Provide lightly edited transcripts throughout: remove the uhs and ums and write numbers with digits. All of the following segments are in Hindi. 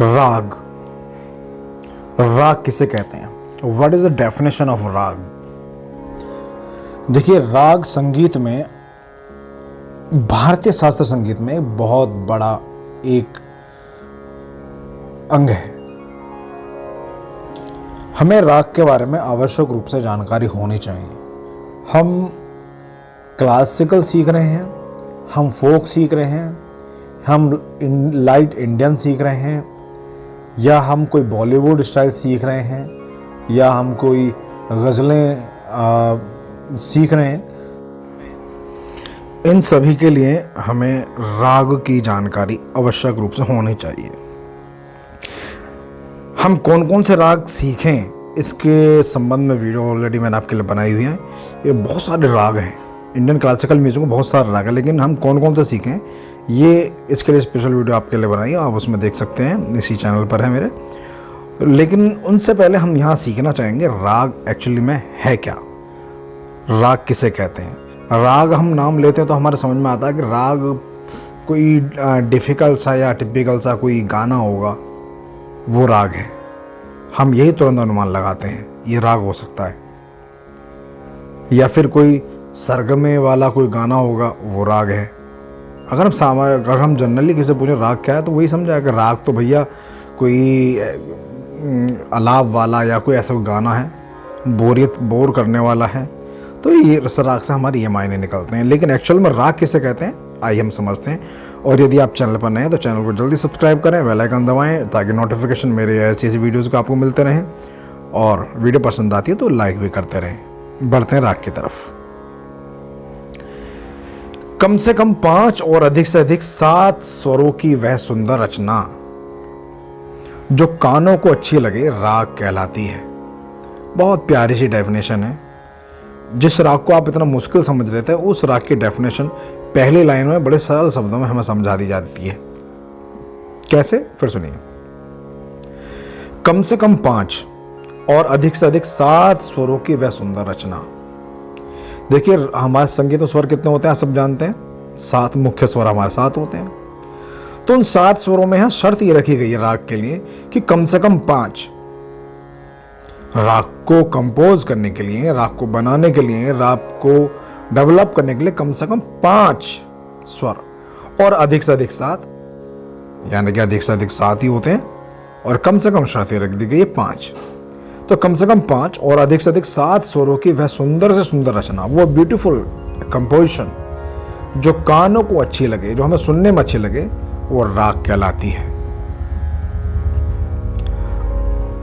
राग। राग किसे कहते हैं? What is the definition of राग? देखिए, राग संगीत में, भारतीय शास्त्रीय संगीत में बहुत बड़ा एक अंग है। हमें राग के बारे में आवश्यक रूप से जानकारी होनी चाहिए। हम क्लासिकल सीख रहे हैं, हम फोक सीख रहे हैं, हम लाइट इंडियन सीख रहे हैं, या हम कोई बॉलीवुड स्टाइल सीख रहे हैं, या हम कोई गज़लें सीख रहे हैं, इन सभी के लिए हमें राग की जानकारी आवश्यक रूप से होनी चाहिए। हम कौन कौन से राग सीखें, इसके संबंध में वीडियो ऑलरेडी मैंने आपके लिए बनाई हुई है। ये बहुत सारे राग हैं, इंडियन क्लासिकल म्यूजिक में बहुत सारे राग हैं, लेकिन हम कौन कौन से सीखें, ये इसके लिए स्पेशल वीडियो आपके लिए बनाई है, आप उसमें देख सकते हैं, इसी चैनल पर है मेरे। लेकिन उनसे पहले हम यहाँ सीखना चाहेंगे राग एक्चुअली में है क्या, राग किसे कहते हैं। राग हम नाम लेते हैं तो हमारे समझ में आता है कि राग कोई डिफ़िकल्ट सा या टिपिकल सा कोई गाना होगा, वो राग है। हम यही तुरंत अनुमान लगाते हैं ये राग हो सकता है, या फिर कोई सरगमे वाला कोई गाना होगा, वो राग है। अगर हम जनरली किसी पूछे राग क्या है, तो वही समझा कि राग तो भैया कोई अलाप वाला या कोई ऐसा गाना है, बोर करने वाला है, तो ये राग से हमारे ये मायने निकलते हैं। लेकिन एक्चुअल में राग किसे कहते हैं, आइए हम समझते हैं। और यदि आप चैनल पर नए हैं तो चैनल को जल्दी सब्सक्राइब करें, बेल आइकन दबाएं, ताकि नोटिफिकेशन मेरे ऐसी वीडियोस को आपको मिलते रहें। और वीडियो पसंद आती है तो लाइक भी करते रहें। बढ़ते हैं राग की तरफ। कम से कम 5 और अधिक से अधिक 7 स्वरों की वह सुंदर रचना जो कानों को अच्छी लगे, राग कहलाती है। बहुत प्यारी सी डेफिनेशन है। जिस राग को आप इतना मुश्किल समझ रहे थे, उस राग की डेफिनेशन पहली लाइन में बड़े सरल शब्दों में हमें समझा दी जाती है। कैसे? फिर सुनिए। कम से कम 5 और अधिक से अधिक 7 स्वरों की वह सुंदर रचना। देखिए, हमारे संगीत में स्वर कितने होते हैं आप सब जानते हैं, 7 मुख्य स्वर हमारे 7 होते हैं। तो उन 7 स्वरों में यहां शर्त ये रखी गई है राग के लिए कि कम से कम 5। राग को कंपोज करने के लिए, राग को बनाने के लिए, राग को डेवलप करने के लिए कम से कम 5 स्वर और अधिक से अधिक 7, यानी कि अधिक से अधिक 7 ही होते हैं, और कम से कम शर्त रख दी गई है 5। तो कम से कम 5 और अधिक से अधिक 7 स्वरों की वह सुंदर से सुंदर रचना, वो ब्यूटीफुल कंपोजिशन जो कानों को अच्छी लगे, जो हमें सुनने में अच्छी लगे, वो राग कहलाती है।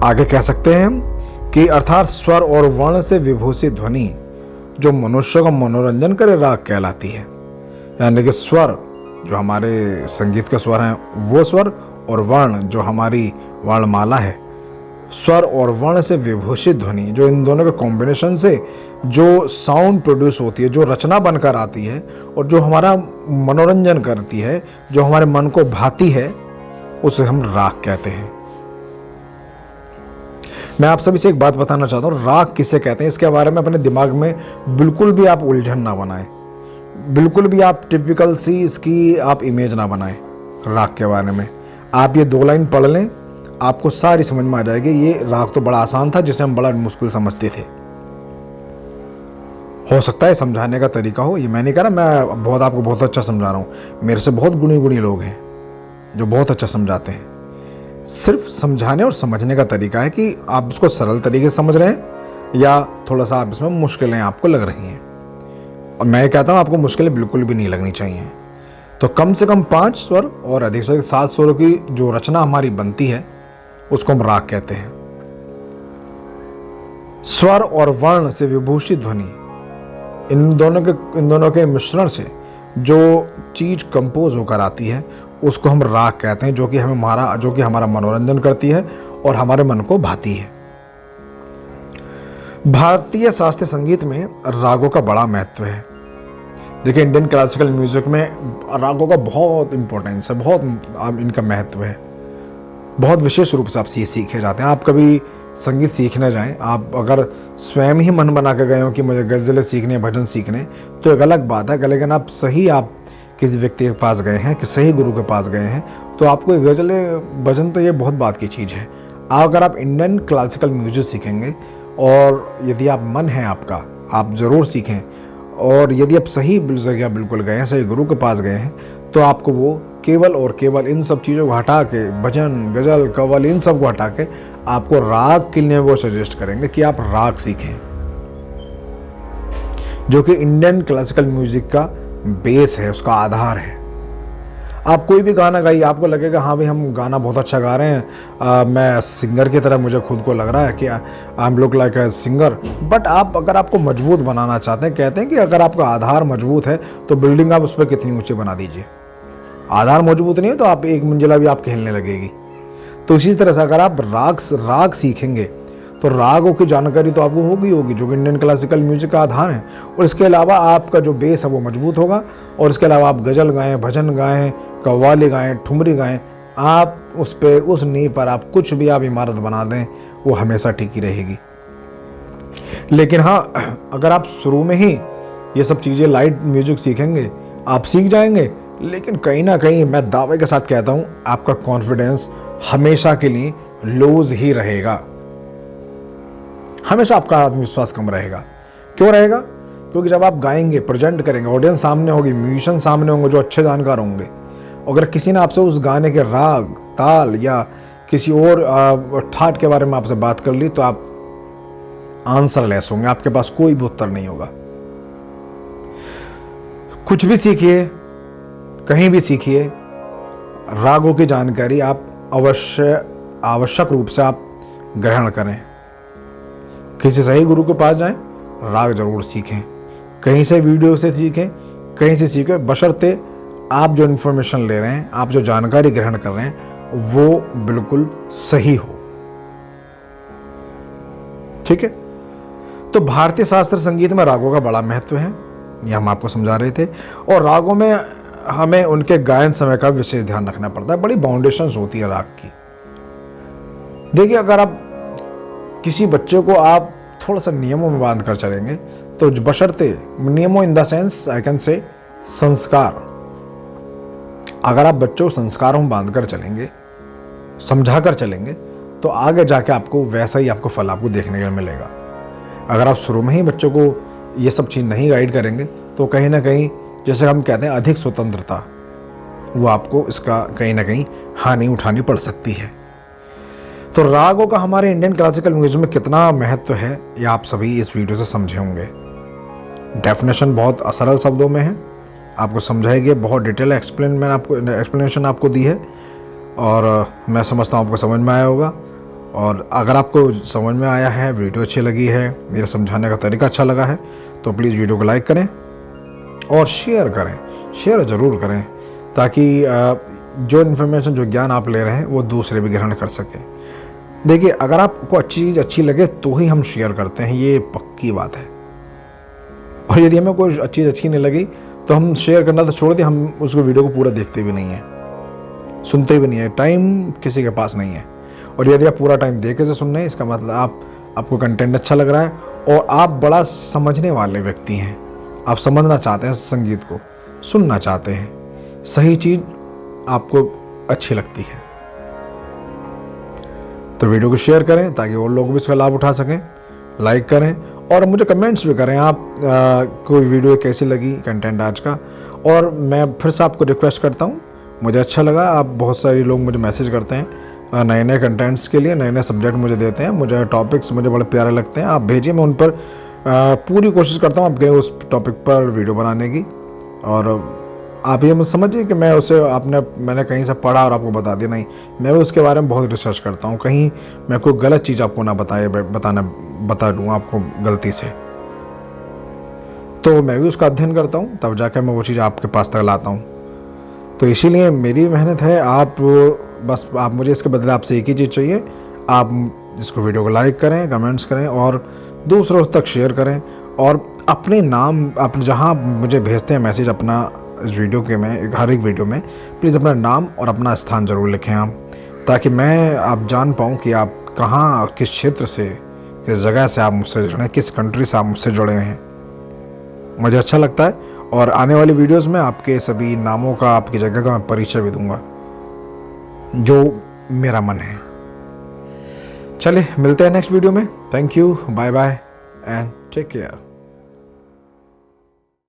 आगे कह सकते हैं हम कि अर्थात स्वर और वर्ण से विभूषित ध्वनि जो मनुष्य का मनोरंजन करे, राग कहलाती है। यानी कि स्वर जो हमारे संगीत के स्वर हैं, वो स्वर, और वर्ण जो हमारी वर्णमाला है, स्वर और वर्ण से विभूषित ध्वनि, जो इन दोनों के कॉम्बिनेशन से जो साउंड प्रोड्यूस होती है, जो रचना बनकर आती है, और जो हमारा मनोरंजन करती है, जो हमारे मन को भाती है, उसे हम राग कहते हैं। मैं आप सभी से एक बात बताना चाहता हूँ, राग किसे कहते हैं, इसके बारे में अपने दिमाग में बिल्कुल भी आप उलझन ना बनाएं, बिल्कुल भी आप टिपिकल सी इसकी आप इमेज ना बनाएं। राग के बारे में आप ये 2 लाइन पढ़ लें, आपको सारी समझ में आ जाएगी। ये राग तो बड़ा आसान था, जिसे हम बड़ा मुश्किल समझते थे। हो सकता है समझाने का तरीका हो, ये मैं नहीं कह रहा, मैं आपको बहुत अच्छा समझा रहा हूँ। मेरे से बहुत गुणी लोग हैं जो बहुत अच्छा समझाते हैं। सिर्फ समझाने और समझने का तरीका है कि आप उसको सरल तरीके से समझ रहे हैं या थोड़ा सा आप इसमें मुश्किलें आपको लग रही हैं। और मैं कहता हूँ आपको मुश्किलें बिल्कुल भी नहीं लगनी चाहिए। तो कम से कम 5 स्वर और अधिक से अधिक 7 स्वरों की जो रचना हमारी बनती है, उसको हम राग कहते हैं। स्वर और वर्ण से विभूषित ध्वनि, इन दोनों के मिश्रण से जो चीज कंपोज होकर आती है, उसको हम राग कहते हैं, जो कि हमारा मनोरंजन करती है और हमारे मन को भाती है। भारतीय शास्त्रीय संगीत में रागों का बड़ा महत्व है। देखिए, इंडियन क्लासिकल म्यूजिक में रागों का बहुत इंपॉर्टेंस है, बहुत इनका महत्व है। बहुत विशेष रूप से आप सीखे जाते हैं। आप कभी संगीत सीखने जाएं, आप अगर स्वयं ही मन बना के गए हो कि मुझे गज़लें सीखने, भजन सीखने, तो एक अलग बात है। लेकिन आप किसी व्यक्ति के पास गए हैं, कि सही गुरु के पास गए हैं, तो आपको ये गज़लें भजन तो ये बहुत बात की चीज़ है। अगर आप इंडियन क्लासिकल म्यूजिक सीखेंगे और यदि आप मन है आपका, आप ज़रूर सीखें। और यदि आप सही जगह बिल्कुल गए हैं, सही गुरु के पास गए हैं, तो आपको वो केवल और केवल इन सब चीज़ों को हटा के, भजन, गज़ल, कव्वाली, इन सब को हटा के आपको राग के लिए वो सजेस्ट करेंगे कि आप राग सीखें, जो कि इंडियन क्लासिकल म्यूजिक का बेस है, उसका आधार है। आप कोई भी गाना गाइए, आपको लगेगा हाँ भाई हम गाना बहुत अच्छा गा रहे हैं, मैं सिंगर की तरह मुझे खुद को लग रहा है कि I am look like a singer. But आप अगर आपको मजबूत बनाना चाहते हैं, कहते हैं कि अगर आपका आधार मजबूत है तो बिल्डिंग आप उस पर कितनी ऊंची बना दीजिए। आधार मजबूत नहीं है तो आप एक मंजिला भी आपकी हिलने लगेगी। तो इसी तरह से अगर आप राग सीखेंगे तो रागों की जानकारी तो आपको होगी जो कि इंडियन क्लासिकल म्यूजिक का आधार है। और इसके अलावा आपका जो बेस है वो मजबूत होगा। और इसके अलावा आप गज़ल गाएं, भजन गाएं, कव्वाली गाएं, ठुमरी गाएं, आप उस नींव पर आप कुछ भी आप इमारत बना दें, वो हमेशा टिकी रहेगी। लेकिन हाँ, अगर आप शुरू में ही ये सब चीज़ें लाइट म्यूजिक सीखेंगे, आप सीख जाएंगे, लेकिन कहीं ना कहीं मैं दावे के साथ कहता हूँ आपका कॉन्फिडेंस हमेशा के लिए लूज ही रहेगा। हमेशा आपका आत्मविश्वास कम रहेगा। क्यों रहेगा? क्योंकि जब आप गाएंगे, प्रेजेंट करेंगे, ऑडियंस सामने होगी, म्यूजिशियन सामने होंगे जो अच्छे जानकार होंगे, अगर किसी ने आपसे उस गाने के राग, ताल या किसी और ठाट के बारे में आपसे बात कर ली, तो आप आंसर लेस होंगे, आपके पास कोई भी उत्तर नहीं होगा। कुछ भी सीखिए, कहीं भी सीखिए, रागों की जानकारी आप आवश्यक रूप से आप ग्रहण करें। किसी सही गुरु के पास जाएं, राग जरूर सीखें, कहीं से वीडियो से सीखें, कहीं से सीखें, बशर्ते आप जो इन्फॉर्मेशन ले रहे हैं, आप जो जानकारी ग्रहण कर रहे हैं, वो बिल्कुल सही हो। ठीक है? तो भारतीय शास्त्रीय संगीत में रागों का बड़ा महत्व है, ये हम आपको समझा रहे थे। और रागों में हमें उनके गायन समय का विशेष ध्यान रखना पड़ता है। बड़ी बाउंडेशंस होती है राग की। देखिए, अगर आप किसी बच्चे को आप थोड़ा सा नियमों में बांध कर चलेंगे, तो बशर्ते नियमों in the sense I can say संस्कार, अगर आप बच्चों को संस्कारों में बांध कर चलेंगे, समझा कर चलेंगे, तो आगे जाके आपको वैसा ही आपको फल आपको देखने को मिलेगा। अगर आप शुरू में ही बच्चों को ये सब चीज़ नहीं गाइड करेंगे, तो कहीं ना कहीं, जैसे हम कहते हैं, अधिक स्वतंत्रता, वो आपको इसका कहीं ना कहीं हानि उठानी पड़ सकती है। तो रागों का हमारे इंडियन क्लासिकल म्यूजिक में कितना महत्व है, ये आप सभी इस वीडियो से समझे होंगे। डेफिनेशन बहुत सरल शब्दों में है, आपको समझाएगी, बहुत डिटेल एक्सप्लेनेशन आपको दी है, और मैं समझता हूँ आपको समझ में आया होगा। और अगर आपको समझ में आया है, वीडियो अच्छी लगी है, मेरे समझाने का तरीका अच्छा लगा है, तो प्लीज़ वीडियो को लाइक करें और शेयर करें, शेयर ज़रूर करें, ताकि जो इन्फॉर्मेशन, जो ज्ञान आप ले रहे हैं, वो दूसरे भी ग्रहण कर सकें। देखिए, अगर आपको अच्छी चीज़ अच्छी लगे तो ही हम शेयर करते हैं, ये पक्की बात है। और यदि हमें कोई चीज़ अच्छी नहीं लगी तो हम शेयर करना तो छोड़ दें, हम उसको वीडियो को पूरा देखते भी नहीं हैं, सुनते भी नहीं है, टाइम किसी के पास नहीं है। और यदि आप पूरा टाइम देखे से सुन रहे हैं, इसका मतलब आपको कंटेंट अच्छा लग रहा है और आप बड़ा समझने वाले व्यक्ति हैं, आप समझना चाहते हैं संगीत को, सुनना चाहते हैं, सही चीज़ आपको अच्छी लगती है। तो वीडियो को शेयर करें ताकि और लोग भी इसका लाभ उठा सकें, लाइक करें और मुझे कमेंट्स भी करें आप कोई वीडियो कैसी लगी, कंटेंट आज का। और मैं फिर से आपको रिक्वेस्ट करता हूँ, मुझे अच्छा लगा, आप बहुत सारे लोग मुझे मैसेज करते हैं नए नए कंटेंट्स के लिए, नए नए सब्जेक्ट मुझे देते हैं, मुझे टॉपिक्स मुझे बड़े प्यारे लगते हैं, आप भेजिए, मैं उन पर पूरी कोशिश करता हूँ आपके उस टॉपिक पर वीडियो बनाने की। और आप ये मत समझिए कि मैं उसे मैंने कहीं से पढ़ा और आपको बता दिया, नहीं, मैं भी उसके बारे में बहुत रिसर्च करता हूँ, कहीं मैं कोई गलत चीज़ आपको ना बता दूँ आपको गलती से, तो मैं भी उसका अध्ययन करता हूँ, तब जाकर मैं वो चीज़ आपके पास तक लाता हूँ। तो इसीलिए मेरी मेहनत है, आप मुझे इसके बदले आपसे एक ही चीज़ चाहिए, आप इसको वीडियो को लाइक करें, कमेंट्स करें और दूसरों तक शेयर करें। और अपने नाम, आप जहाँ मुझे भेजते हैं मैसेज अपना इस वीडियो के में, हर एक वीडियो में प्लीज़ अपना नाम और अपना स्थान ज़रूर लिखें आप, ताकि मैं आप जान पाऊँ कि आप कहाँ, किस क्षेत्र से, किस जगह से आप मुझसे जुड़े हैं, किस कंट्री से आप मुझसे जुड़े हैं। मुझे अच्छा लगता है और आने वाली वीडियोस में आपके सभी नामों का, आपकी जगह का मैं परिचय भी दूंगा, जो मेरा मन है। चलिए मिलते हैं नेक्स्ट वीडियो में। Thank you, bye bye and take care.